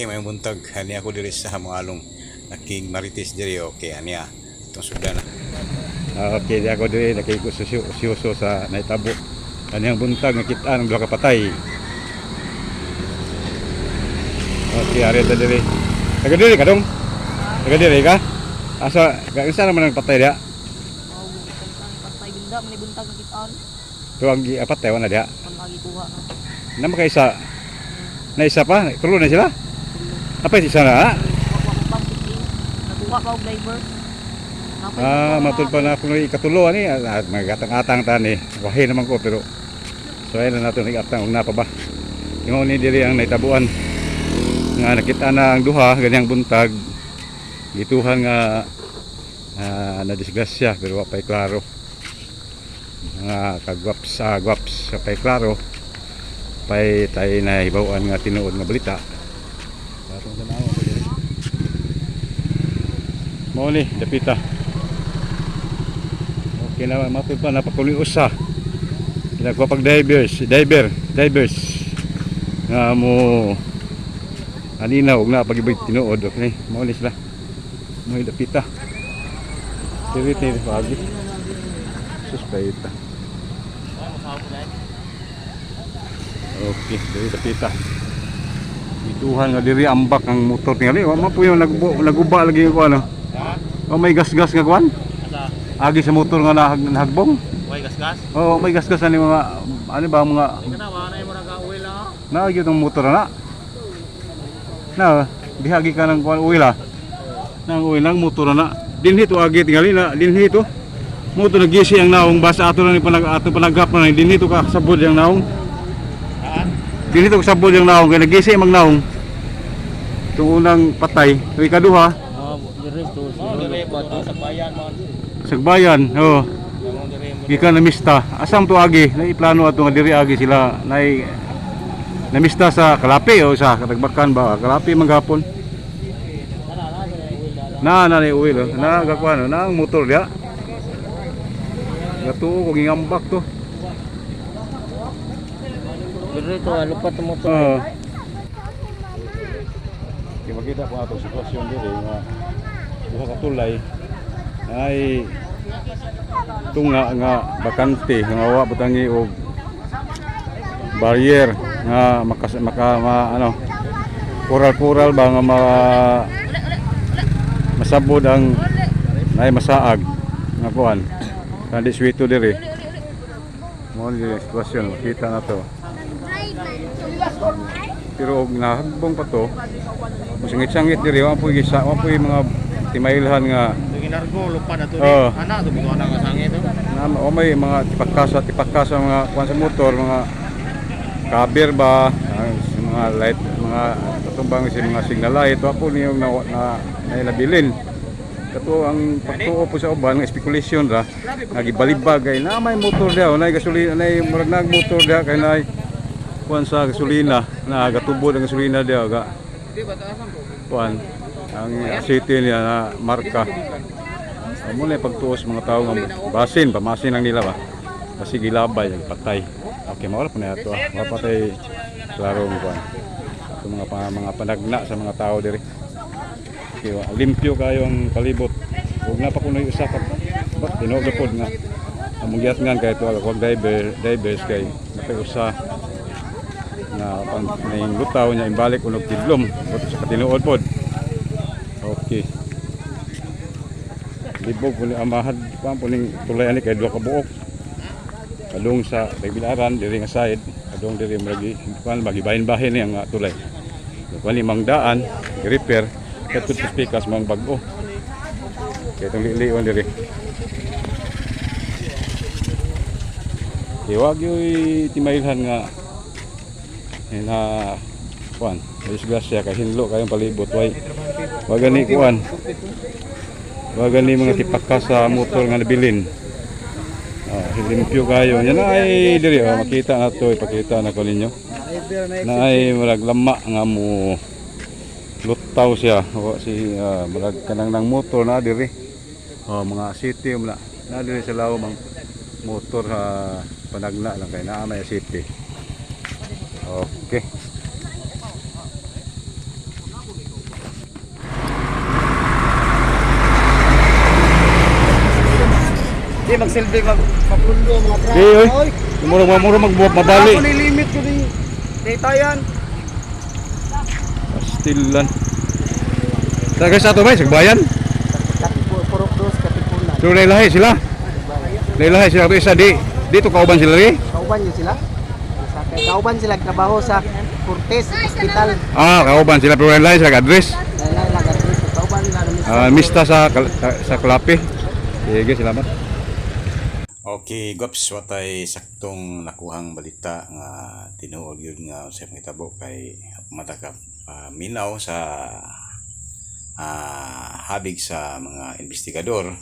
Okay, may buntag. Hani ako diri sa Hamualong. Naking Marites diri. Okay, aniya. Itong sudan na. Okay, di ako diri. Nakikususo sa naitabo. Kaniyang buntag nakita ng duha ka patay. Okay, ari ta diri. Taga diri ka dong? Taga diri ka? Asa, isa naman ang patay dia? Patay ginda manibuntag ng kitaan. Tuwag patay wala dia. Kan lagi kuha na. Nama ka isa? Na isa pa? Tulo na sila? Apa isa na? Nakuha pa og driver. Matud pa na kung ikatulo ani magatang-atang ta ni. Wahi naman ko pero so ayun na nato igatang og napa ba. Ingon ni diri ang naitabuan. Nga nakita na ang duha ganyang buntag. Gituhan nga na disgrasya pero wa pay klaro. Nga kagwaps sa pay klaro. Pay tay na hibawan nga tinuod nga balita. Atong tanaw ko diri. Mao ni dapita. Okay na matud pa napakuloy usa. Ginagwa pag divers nga mo anina og na pagibig tinuod okay. Mao ni sila. Mao dapita. Diri pagi. Suspeita. Okay, diri dapita. Ituhan nga diri ambak ang motor tingali. Wa man po yung naguba lagi ko ano. O may gas-gas nga kuan? Agi sa motor nga nahagbong. May gas-gas? Oo, may gas-gas ani mga ano ba mga Kanawa na mo nag-oil na. naagi tong motor na. Na, bihagi ka ng kuan oil ah. Nang oil ng motor na. Dinhi to agi tingali na dinhi to. Mo to nagisi ang naong basa ato na ni ato panaghap na dinhi to ka sabod yang naong. Dinhi to sabod yang naong kay nagisi mag naong. Tung unang patay, tuig kaduha. Dire to sa bayan man. Sagbayan, oh. Gikan na mista. Asam to agi, na iplano ato nga diri agi sila nay namista sa Kalapi o sa Katagbakan ba? Kalapi manggapon. Na ni uwi lo. Na gakuan na ang motor dia. Gatuo ko gingambak to. Dire to lupat mo to. Makita po ato sitwasyon diri nga duha ka tulay ay tunga nga bakante nga wa butangi og barrier nga ano kural ba nga masabod ang nay masaag nga kuan kandi swito diri mo di sitwasyon makita na to pero og nahagbong pa to musingit-sangit diri wa puy mga timailhan nga Ginargo lupa na to rin. Ana to bitaw na kasangit to. O may mga tipakasa mga kuan sa motor, mga cover ba, mga light, mga tutumbang si mga signal light, wa po niyong na nabilin. Kato ang pagtuo po sa uban, nga speculation ra, nga gibalibag kay na may motor daw, na gasolina, na murag nag motor daw kay na kuan sa gasolina, na gatubod ang gasolina daw ga. Kuan ang city niya na marka. Amo na pagtuos mga tao nga pamasin lang nila ba. Kasi gilabay ang patay. Okay, mawala pa na ito. Mapatay klaro ng kuan. Ito mga panagna sa mga tao diri. Okay, limpyo kayo ang palibot. Huwag na pa kunoy usa ka. But tinogapod nga. Among giatngan kay ito wag divers kay napay usa na pang lutaw niya imbalik unog tidlom sa katinuod pod. Okay. Libog puli amahad pa puning tulay ani kay duha ka buok. Kadung sa Bilaran diri nga side, kadung diri magi kuan bahin ni ang tulay. Kuan ni mangdaan, repair katud pikas mang bag-o. Kay tong liiwan diri. Iwag yoy timailhan nga na kuan, disgrasya kay hinlo kayong palibot way. Wag gani kuan. Wag gani mga tipaka sa motor nga nabilin. Limpyo kayo. Yan ay diri makita na to, ipakita na ko ninyo. Na ay murag lama nga mo lutaw siya. O si murag kanang nang motor na diri. Mga city na diri sa law mang motor sa panagna lang kay naa may city. Okay. Di magsilbi magpundo mga tra. Di oy. Mura mabali. Ako ni limit ko ni data yan. Pastilan. Taga sa to ba sagbayan? Purok dos katipunan. So lahi sila. Lahi sila to isa dito kauban sila ri. Kauban yun sila. Sa kauban sila trabaho sa Cortez Hospital. Ah, kauban sila pero lahi sila address. Lain lagat kauban nila Mista sa Klape. Sige, salamat. Okay, Gops, watay saktong nakuhang balita nga tinuod yun nga sa mga tabo kay mataka minaw sa habig sa mga investigador